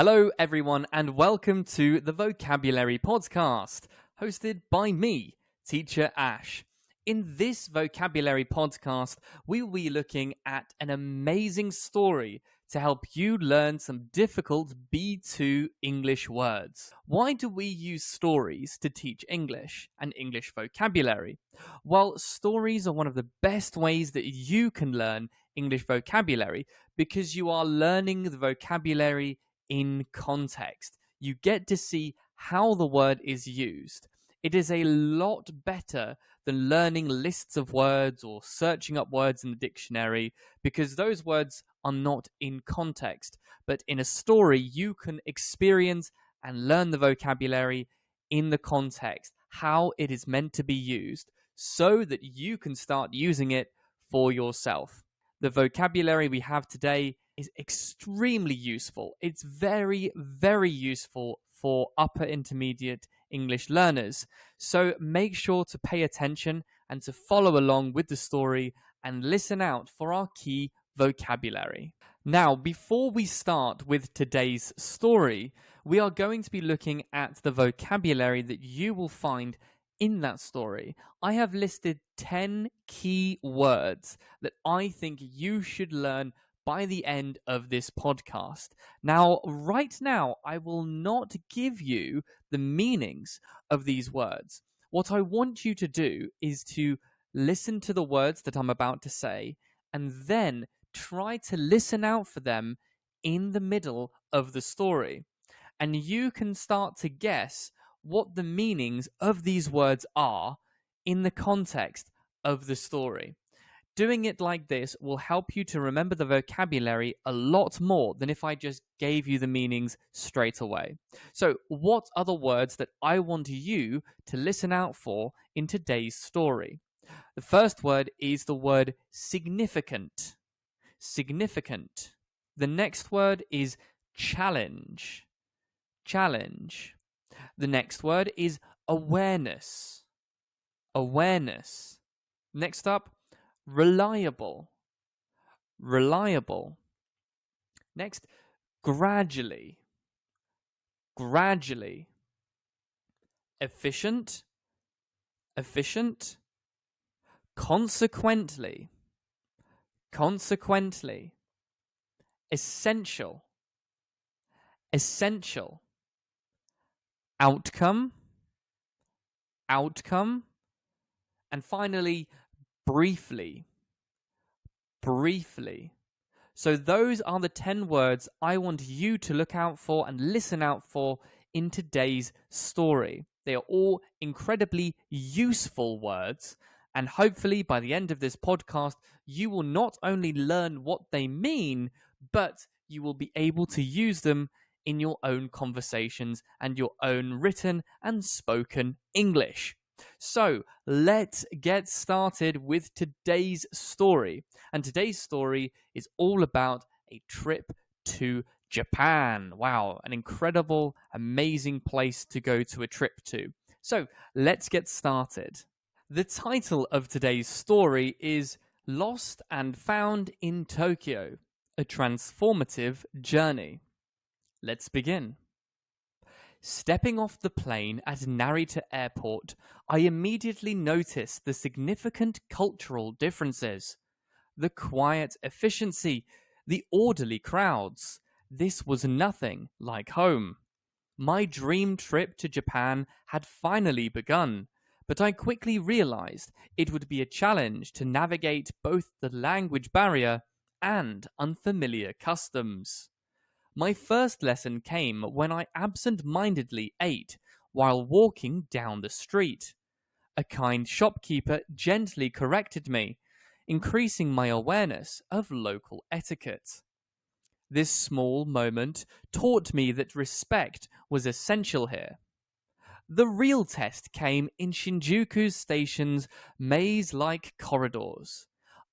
Hello, everyone, and welcome to the Vocabulary Podcast, hosted by me, Teacher Ash. In this Vocabulary Podcast, we will be looking at an amazing story to help you learn some difficult B2 English words. Why do we use stories to teach English and English vocabulary? Well, stories are one of the best ways that you can learn English vocabulary because you are learning the vocabulary in context. You get to see how the word is used. It is a lot better than learning lists of words or searching up words in the dictionary because those words are not in context. But in a story, you can experience and learn the vocabulary in the context, how it is meant to be used, so that you can start using it for yourself. The vocabulary we have today is extremely useful. It's very, very useful for upper intermediate English learners. So make sure to pay attention and to follow along with the story and listen out for our key vocabulary. Now, before we start with today's story, we are going to be looking at the vocabulary that you will find in that story. I have listed 10 key words that I think you should learn by the end of this podcast. Now, right now, I will not give you the meanings of these words. What I want you to do is to listen to the words that I'm about to say and then try to listen out for them in the middle of the story. And you can start to guess what the meanings of these words are in the context of the story. Doing it like this will help you to remember the vocabulary a lot more than if I just gave you the meanings straight away. So, what are the words that I want you to listen out for in today's story? The first word is the word significant. Significant. The next word is challenge. Challenge. The next word is awareness. Awareness. Next up, reliable. Reliable. Next, gradually. Gradually. Efficient. Efficient. Consequently. Consequently. Essential. Essential. Outcome. Outcome. And finally, briefly. Briefly. So those are the 10 words I want you to look out for and listen out for in today's story. They are all incredibly useful words, and hopefully by the end of this podcast, you will not only learn what they mean, but you will be able to use them in your own conversations and your own written and spoken English. So let's get started with today's story. And today's story is all about a trip to Japan. Wow, an incredible, amazing place to go to a trip to. So let's get started. The title of today's story is Lost and Found in Tokyo, a transformative journey. Let's begin. Stepping off the plane at Narita Airport, I immediately noticed the significant cultural differences. The quiet efficiency, the orderly crowds. This was nothing like home. My dream trip to Japan had finally begun, but I quickly realized it would be a challenge to navigate both the language barrier and unfamiliar customs. My first lesson came when I absent-mindedly ate while walking down the street. A kind shopkeeper gently corrected me, increasing my awareness of local etiquette. This small moment taught me that respect was essential here. The real test came in Shinjuku Station's maze-like corridors.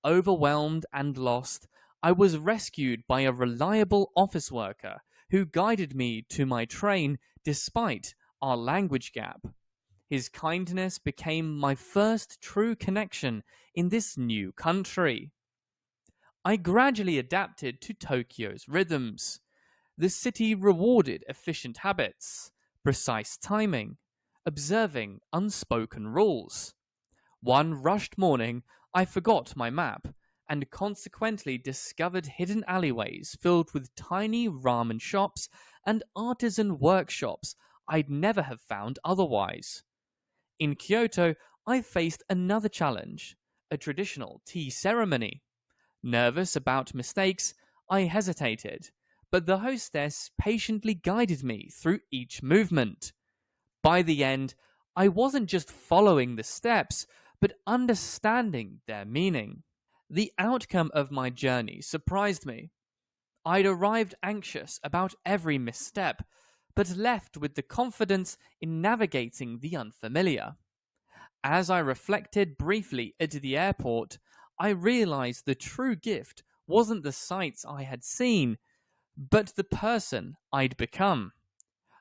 Overwhelmed and lost, I was rescued by a reliable office worker who guided me to my train despite our language gap. His kindness became my first true connection in this new country. I gradually adapted to Tokyo's rhythms. The city rewarded efficient habits, precise timing, observing unspoken rules. One rushed morning, I forgot my map and consequently discovered hidden alleyways filled with tiny ramen shops and artisan workshops I'd never have found otherwise. In Kyoto, I faced another challenge, a traditional tea ceremony. Nervous about mistakes, I hesitated, but the hostess patiently guided me through each movement. By the end, I wasn't just following the steps, but understanding their meaning. The outcome of my journey surprised me. I'd arrived anxious about every misstep, but left with the confidence in navigating the unfamiliar. As I reflected briefly at the airport, I realized the true gift wasn't the sights I had seen, but the person I'd become.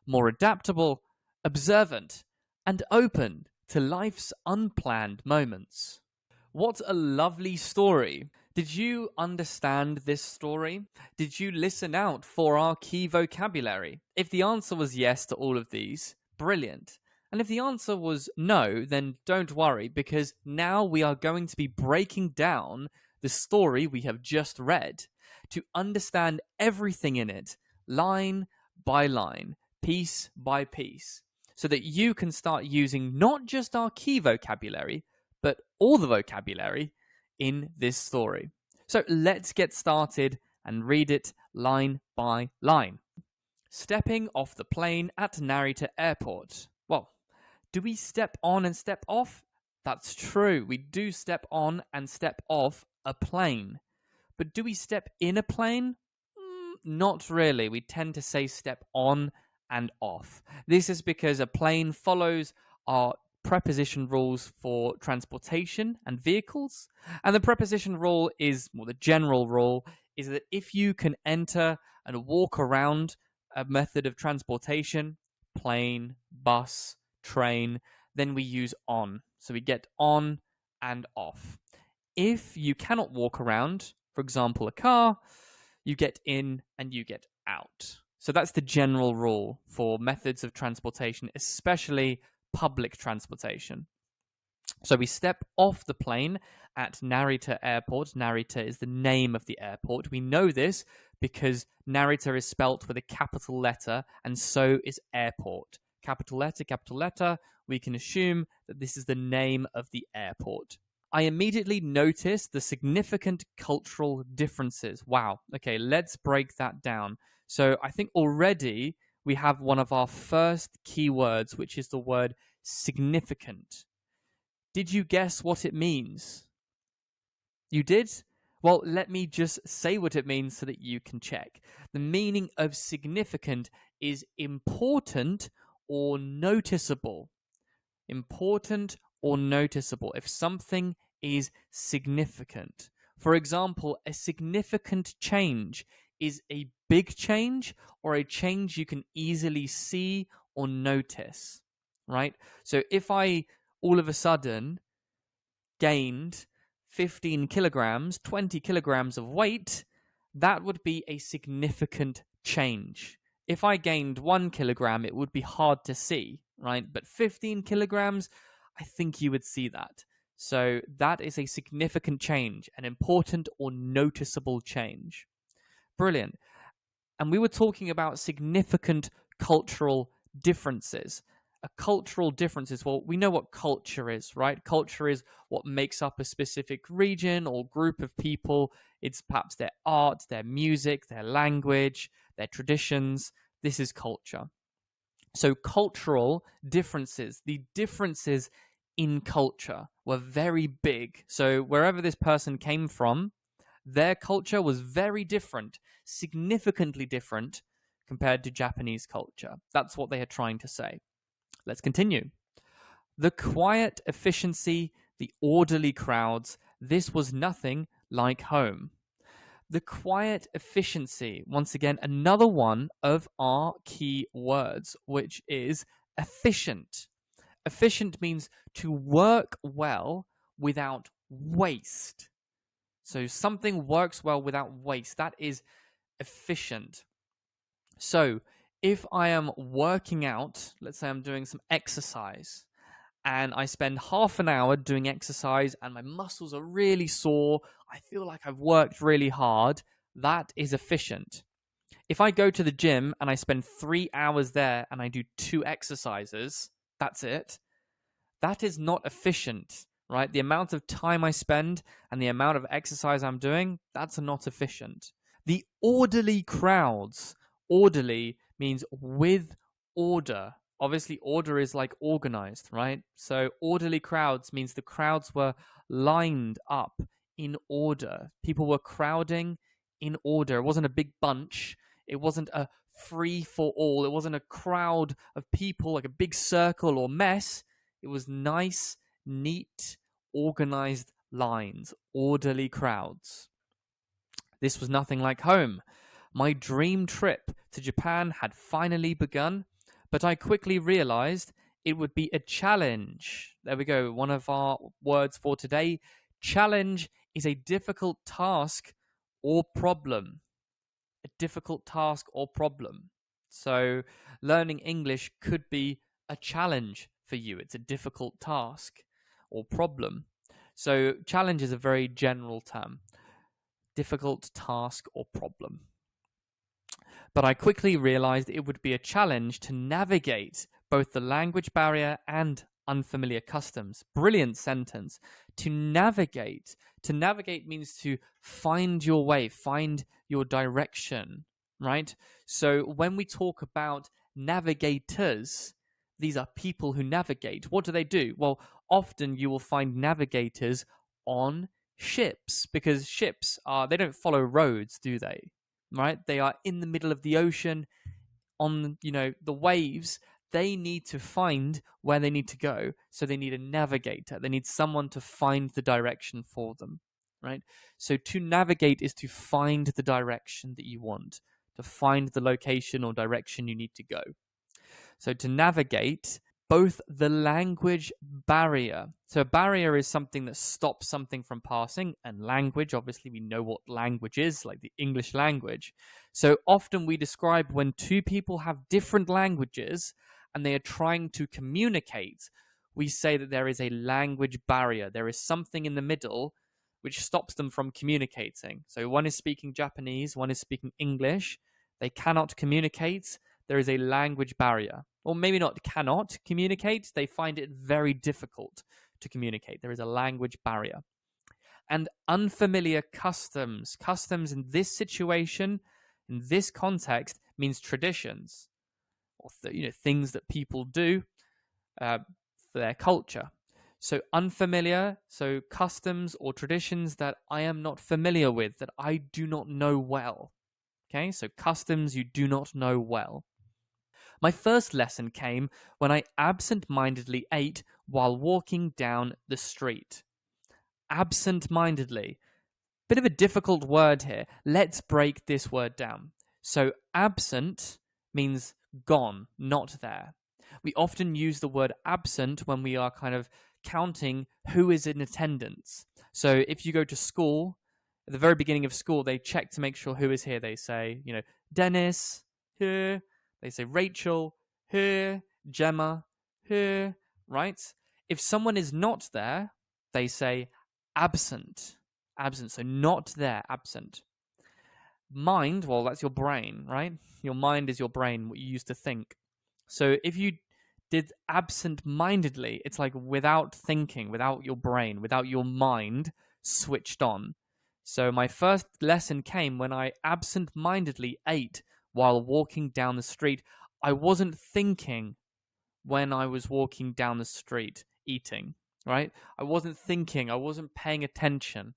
More adaptable, observant, and open to life's unplanned moments. What a lovely story. Did you understand this story? Did you listen out for our key vocabulary? If the answer was yes to all of these, brilliant. And if the answer was no, then don't worry, because now we are going to be breaking down the story we have just read to understand everything in it, line by line, piece by piece, so that you can start using not just our key vocabulary, but all the vocabulary in this story. So let's get started and read it line by line. Stepping off the plane at Narita Airport. Well, do we step on and step off? That's true. We do step on and step off a plane. But do we step in a plane? Not really. We tend to say step on and off. This is because a plane follows our preposition rules for transportation and vehicles. And the preposition rule is, well, the general rule is that if you can enter and walk around a method of transportation, plane, bus, train, then we use on. So we get on and off. If you cannot walk around, for example, a car, you get in and you get out. So that's the general rule for methods of transportation, especially public transportation. So we step off the plane at Narita Airport. Narita is the name of the airport. We know this because Narita is spelt with a capital letter, and so is airport. Capital letter, we can assume that this is the name of the airport. I immediately noticed the significant cultural differences. Wow. Okay, let's break that down. So I think already we have one of our first keywords, which is the word significant. Did you guess what it means? You did? Well, let me just say what it means so that you can check. The meaning of significant is important or noticeable. Important or noticeable. If something is significant. For example, a significant change is a big change or a change you can easily see or notice, right? So if I all of a sudden gained 15 kilograms, 20 kilograms of weight, that would be a significant change. If I gained 1 kilogram, it would be hard to see, right? But 15 kilograms, I think you would see that. So that is a significant change, an important or noticeable change. Brilliant. And we were talking about significant cultural differences. A cultural difference is, well, we know what culture is, right? Culture is what makes up a specific region or group of people. It's perhaps their art, their music, their language, their traditions. This is culture. So cultural differences, the differences in culture were very big. So wherever this person came from, their culture was very different, significantly different compared to Japanese culture. That's what they are trying to say. Let's continue. The quiet efficiency, the orderly crowds, this was nothing like home. The quiet efficiency, once again, another one of our key words, which is efficient. Efficient means to work well without waste. So something works well without waste. That is efficient. So if I am working out, let's say I'm doing some exercise, and I spend half an hour doing exercise and my muscles are really sore, I feel like I've worked really hard, that is efficient. If I go to the gym and I spend 3 hours there and I do 2 exercises, that's it, that is not efficient, right? The amount of time I spend and the amount of exercise I'm doing, that's not efficient. The orderly crowds, orderly means with order. Obviously, order is like organized, right? So, orderly crowds means the crowds were lined up in order. People were crowding in order. It wasn't a big bunch. It wasn't a free for all. It wasn't a crowd of people like a big circle or mess. It was nice, neat, organized lines, orderly crowds. This was nothing like home. My dream trip to Japan had finally begun, but I quickly realized it would be a challenge. There we go, one of our words for today. Challenge is a difficult task or problem. A difficult task or problem. So, learning English could be a challenge for you. It's a difficult task or problem. So, challenge is a very general term. Difficult task or problem. But I quickly realized it would be a challenge to navigate both the language barrier and unfamiliar customs. Brilliant sentence. To navigate. To navigate means to find your way, find your direction, right? So when we talk about navigators, these are people who navigate. What do? Well, often you will find navigators on ships, because ships they don't follow roads, do they? Right? They are in the middle of the ocean on, the waves. They need to find where they need to go. So they need a navigator. They need someone to find the direction for them, right? So to navigate is to find the direction that you want, to find the location or direction you need to go. So to navigate both the language barrier. So a barrier is something that stops something from passing, and language, obviously we know what language is, like the English language. So often we describe when two people have different languages and they are trying to communicate, we say that there is a language barrier. There is something in the middle which stops them from communicating. So one is speaking Japanese, one is speaking English. They cannot communicate. There is a language barrier. Or maybe not cannot communicate, they find it very difficult to communicate. There is a language barrier. And unfamiliar customs. Customs in this situation, in this context, means traditions, or things that people do for their culture. So unfamiliar, so customs or traditions that I am not familiar with, that I do not know well. Okay, so customs you do not know well. My first lesson came when I absent-mindedly ate while walking down the street. Absent-mindedly. Bit of a difficult word here. Let's break this word down. So absent means gone, not there. We often use the word absent when we are kind of counting who is in attendance. So if you go to school, at the very beginning of school, they check to make sure who is here. They say, Dennis, here. They say Rachel, here, Gemma, here, right? If someone is not there, they say absent. Absent, so not there, absent. Mind, well, that's your brain, right? Your mind is your brain, what you use to think. So if you did absent-mindedly, it's like without thinking, without your brain, without your mind switched on. So my first lesson came when I absent-mindedly ate while walking down the street. I wasn't thinking when I was walking down the street eating, right? I wasn't thinking, I wasn't paying attention.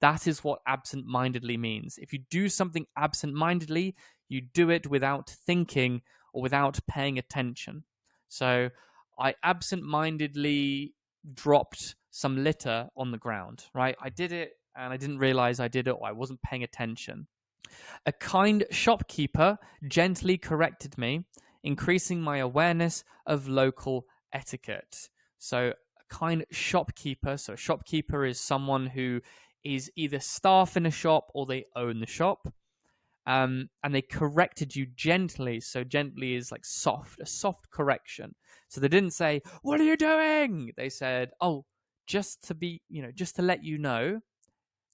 That is what absent-mindedly means. If you do something absent-mindedly, you do it without thinking or without paying attention. So I absent-mindedly dropped some litter on the ground, right? I did it and I didn't realize I did it, or I wasn't paying attention. A kind shopkeeper gently corrected me, increasing my awareness of local etiquette. So a kind shopkeeper, so a shopkeeper is someone who is either staff in a shop or they own the shop. and they corrected you gently. So gently is like soft, a soft correction. So they didn't say, "What are you doing?" They said, "Oh, just to let you know,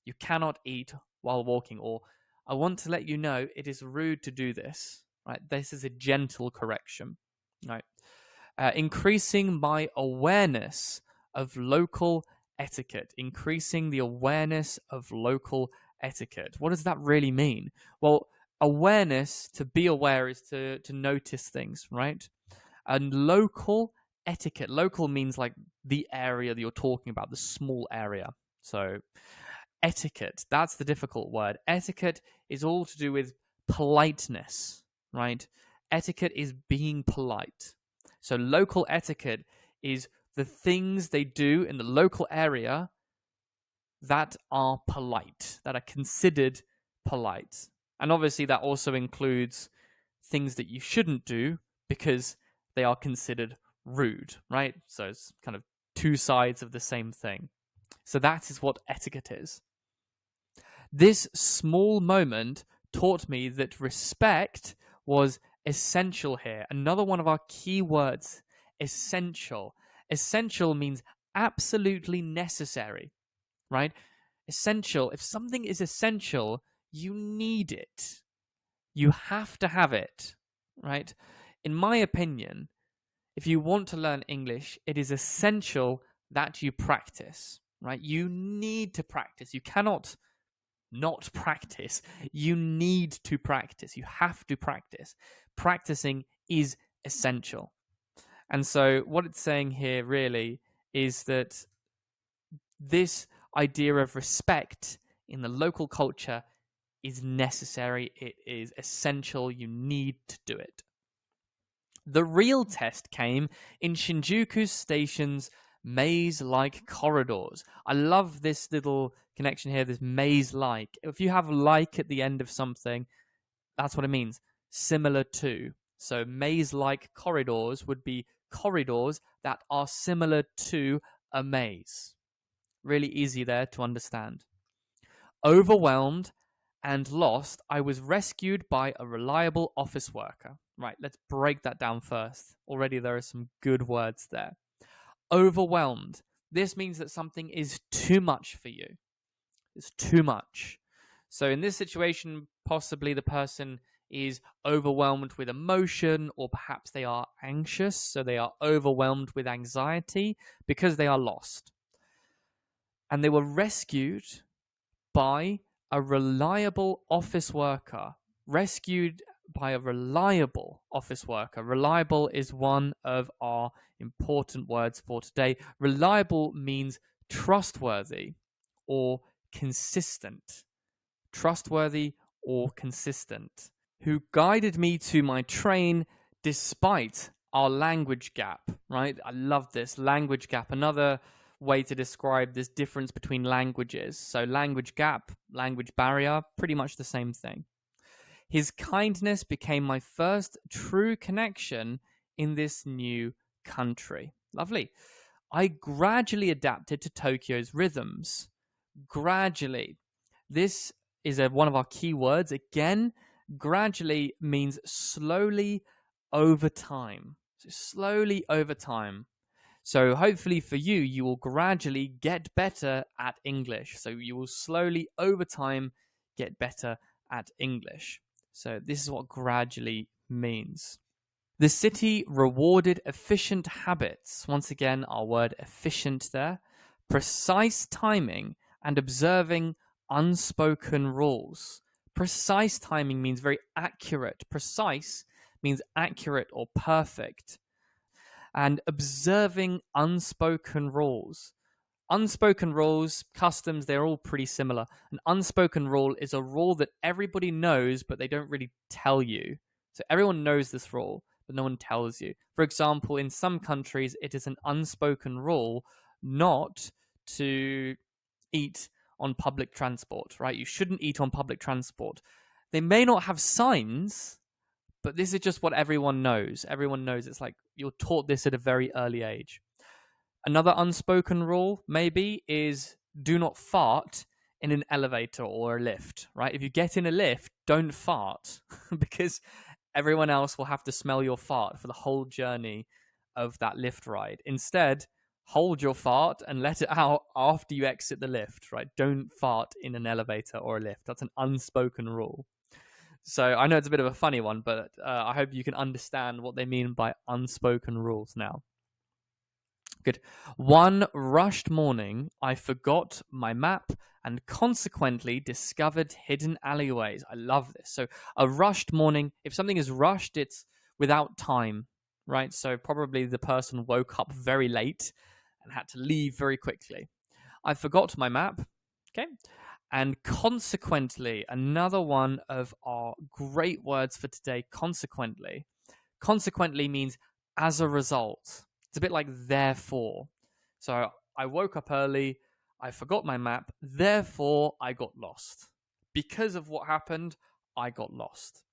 you cannot eat while walking," or "I want to let you know it is rude to do this." Right? This is a gentle correction. Right? Increasing my awareness of local etiquette. Increasing the awareness of local etiquette. What does that really mean? Well, awareness, to be aware, is to notice things, right? And local etiquette. Local means like the area that you're talking about, the small area. So etiquette, that's the difficult word. Etiquette is all to do with politeness, right? Etiquette is being polite. So local etiquette is the things they do in the local area that are polite, that are considered polite. And obviously that also includes things that you shouldn't do because they are considered rude, right? So it's kind of two sides of the same thing. So that is what etiquette is. This small moment taught me that respect was essential here. Another one of our key words, essential. Essential means absolutely necessary, right? Essential. If something is essential, you need it. You have to have it, right? In my opinion, if you want to learn English, it is essential that you practice, right? You need to practice. You cannot not practice. You need to practice. You have to practice. Practicing is essential. And so what it's saying here really is that this idea of respect in the local culture is necessary. It is essential. You need to do it. The real test came in Shinjuku Station's maze-like corridors. I love this little connection here, this maze-like. If you have like at the end of something, that's what it means. Similar to. So maze-like corridors would be corridors that are similar to a maze. Really easy there to understand. Overwhelmed and lost, I was rescued by a reliable office worker. Right, let's break that down first. Already there are some good words there. Overwhelmed. This means that something is too much for you. It's too much. So in this situation, possibly the person is overwhelmed with emotion, or perhaps they are anxious, so they are overwhelmed with anxiety because they are lost. And they were rescued by a reliable office worker. Rescued by a reliable office worker. Reliable is one of our important words for today. Reliable means trustworthy or consistent. Trustworthy or consistent. Who guided me to my train despite our language gap, right? I love this. Language gap. Another way to describe this difference between languages. So language gap, language barrier, pretty much the same thing. His kindness became my first true connection in this new country. Lovely. I gradually adapted to Tokyo's rhythms. Gradually. This is one of our key words. Again, gradually means slowly over time. So slowly over time. So hopefully for you, you will gradually get better at English. So you will slowly over time get better at English. So this is what gradually means. The city rewarded efficient habits. Once again, our word efficient there. Precise timing and observing unspoken rules. Precise timing means very accurate. Precise means accurate or perfect. And observing unspoken rules. Unspoken rules, customs, they're all pretty similar. An unspoken rule is a rule that everybody knows, but they don't really tell you. So everyone knows this rule, but no one tells you. For example, in some countries, it is an unspoken rule not to eat on public transport, right? You shouldn't eat on public transport. They may not have signs, but this is just what everyone knows. Everyone knows. It's like you're taught this at a very early age. Another unspoken rule, maybe, is do not fart in an elevator or a lift, right? If you get in a lift, don't fart because everyone else will have to smell your fart for the whole journey of that lift ride. Instead, hold your fart and let it out after you exit the lift, right? Don't fart in an elevator or a lift. That's an unspoken rule. So I know it's a bit of a funny one, but I hope you can understand what they mean by unspoken rules now. Good. One rushed morning, I forgot my map and consequently discovered hidden alleyways. I love this. So a rushed morning, if something is rushed, it's without time, right? So probably the person woke up very late and had to leave very quickly. I forgot my map, okay? And consequently, another one of our great words for today, consequently. Consequently means as a result. It's a bit like therefore. So I woke up early, I forgot my map, therefore I got lost. Because of what happened, I got lost.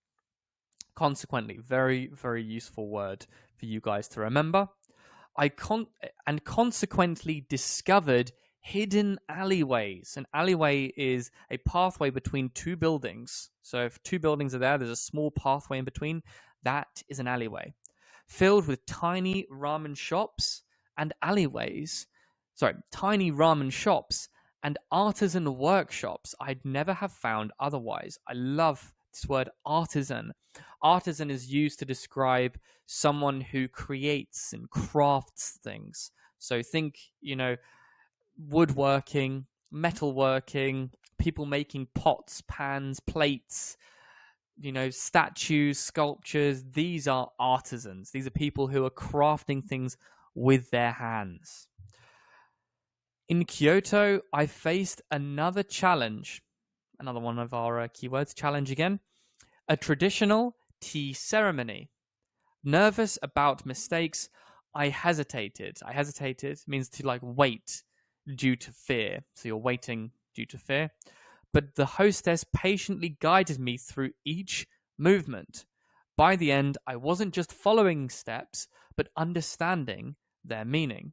Consequently, very, very useful word for you guys to remember. And consequently discovered hidden alleyways. An alleyway is a pathway between two buildings. So if two buildings are there, there's a small pathway in between. That is an alleyway. Filled with tiny ramen shops and alleyways. Tiny ramen shops and artisan workshops I'd never have found otherwise. I love this word artisan. Artisan is used to describe someone who creates and crafts things. So think, woodworking, metalworking, people making pots, pans, plates, statues, sculptures. These are artisans. These are people who are crafting things with their hands. In Kyoto, I faced another challenge. Another one of our keywords, challenge again. A traditional tea ceremony. Nervous about mistakes, I hesitated. I hesitated means to wait due to fear. So you're waiting due to fear. But the hostess patiently guided me through each movement. By the end, I wasn't just following steps, but understanding their meaning.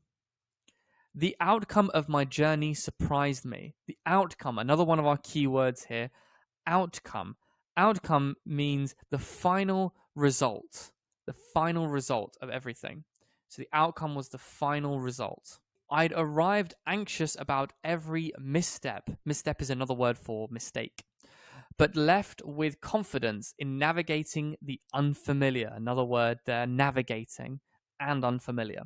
The outcome of my journey surprised me. The outcome, another one of our keywords here, outcome. Outcome means the final result of everything. So the outcome was the final result. I'd arrived anxious about every misstep. Misstep is another word for mistake. But left with confidence in navigating the unfamiliar. Another word there, navigating and unfamiliar.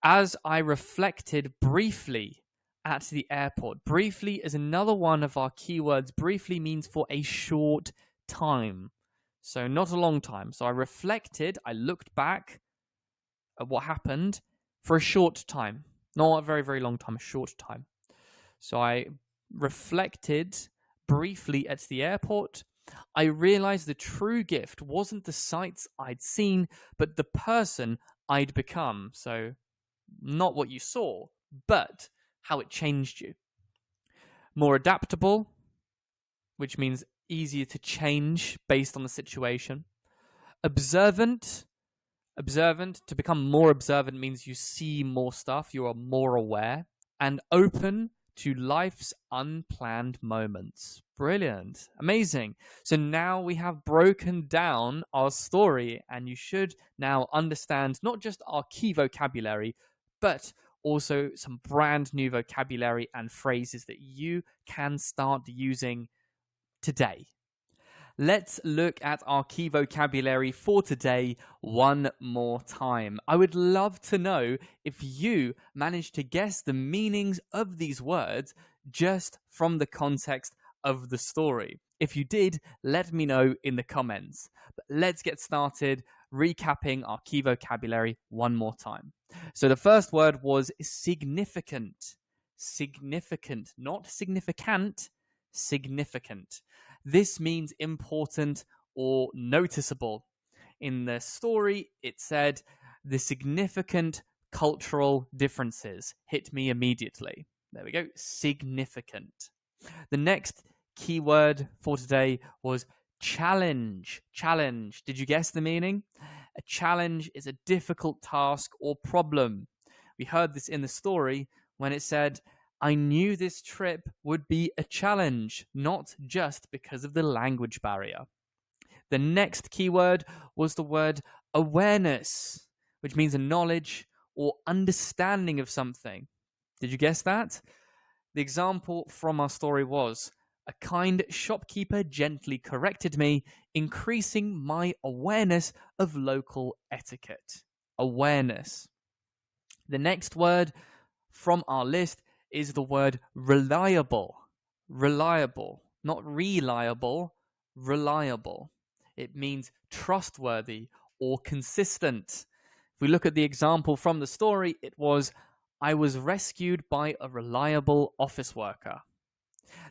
As I reflected briefly at the airport. Briefly is another one of our keywords. Briefly means for a short time. So not a long time. So I reflected, I looked back at what happened for a short time. Not a very, very long time, a short time. So I reflected briefly at the airport. I realized the true gift wasn't the sights I'd seen, but the person I'd become. So not what you saw, but how it changed you. More adaptable, which means easier to change based on the situation. Observant, to become more observant means you see more stuff, you are more aware. And open to life's unplanned moments. Brilliant. Amazing. So now we have broken down our story, and you should now understand not just our key vocabulary, but also some brand new vocabulary and phrases that you can start using today. Let's look at our key vocabulary for today one more time. I would love to know if you managed to guess the meanings of these words just from the context of the story. If you did, let me know in the comments. But let's get started recapping our key vocabulary one more time. So the first word was significant. Significant, not significant, significant. This means important or noticeable. In the story, it said, the significant cultural differences hit me immediately. There we go, significant. The next keyword for today was challenge. Challenge. Did you guess the meaning? A challenge is a difficult task or problem. We heard this in the story when it said, I knew this trip would be a challenge, not just because of the language barrier. The next keyword was the word awareness, which means a knowledge or understanding of something. Did you guess that? The example from our story was, a kind shopkeeper gently corrected me, increasing my awareness of local etiquette. Awareness. The next word from our list is the word reliable. Reliable. Not reliable, reliable. It means trustworthy or consistent. If we look at the example from the story, it was, I was rescued by a reliable office worker.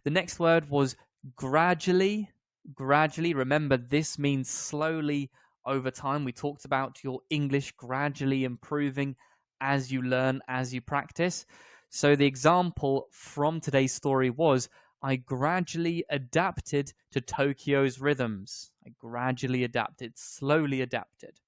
The next word was gradually. Gradually, remember this means slowly over time. We talked about your English gradually improving as you learn, as you practice. So the example from today's story was, I gradually adapted to Tokyo's rhythms. I gradually adapted, slowly adapted.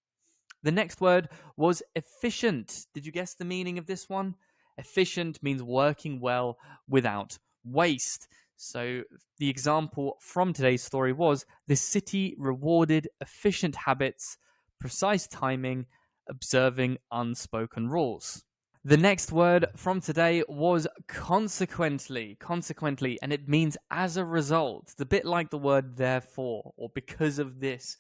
The next word was efficient. Did you guess the meaning of this one? Efficient means working well without waste. So the example from today's story was, the city rewarded efficient habits, precise timing, observing unspoken rules. The next word from today was consequently, and it means as a result. It's a bit like the word therefore, or because of this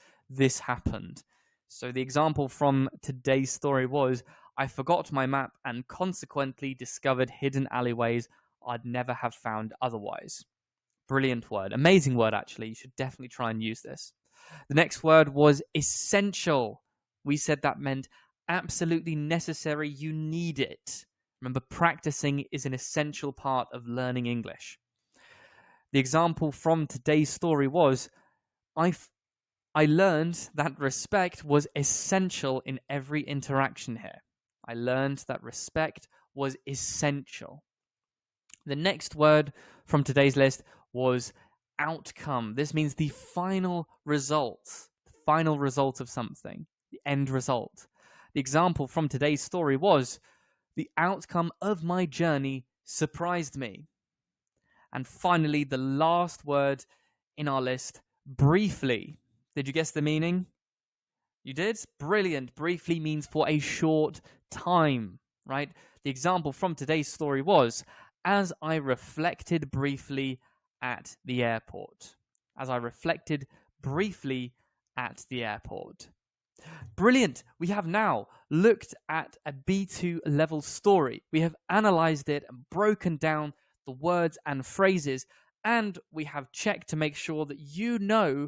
happened. So the example from today's story was, I forgot my map and consequently discovered hidden alleyways I'd never have found otherwise. Brilliant word. Amazing word, actually. You should definitely try and use this. The next word was essential. We said that meant absolutely necessary. You need it. Remember, practicing is an essential part of learning English. The example from today's story was, I learned that respect was essential in every interaction here. I learned that respect was essential. The next word from today's list was outcome. This means the final result of something, the end result. The example from today's story was, the outcome of my journey surprised me. And finally, the last word in our list, briefly. Did you guess the meaning? You did? Brilliant. Briefly means for a short time, right? The example from today's story was, as I reflected briefly at the airport. As I reflected briefly at the airport. Brilliant. We have now looked at a B2 level story. We have analyzed it and broken down the words and phrases, and we have checked to make sure that you know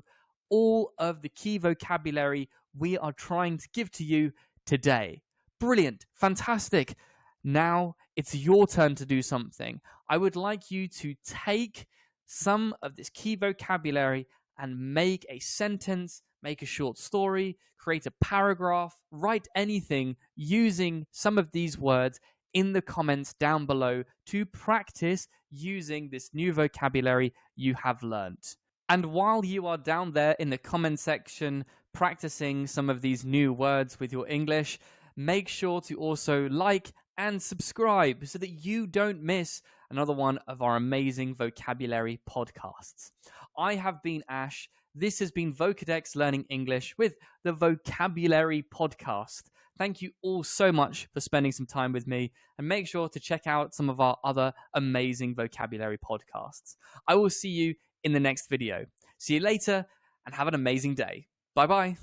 all of the key vocabulary we are trying to give to you today. Brilliant. Fantastic. Now it's your turn to do something. I would like you to take some of this key vocabulary and make a sentence, make a short story, create a paragraph, write anything using some of these words in the comments down below to practice using this new vocabulary you have learnt. And while you are down there in the comment section practicing some of these new words with your English, make sure to also like and subscribe so that you don't miss another one of our amazing vocabulary podcasts. I have been Ash. This has been Vocadex Learning English with the Vocabulary Podcast. Thank you all so much for spending some time with me, and make sure to check out some of our other amazing vocabulary podcasts. I will see you in the next video. See you later and have an amazing day. Bye-bye.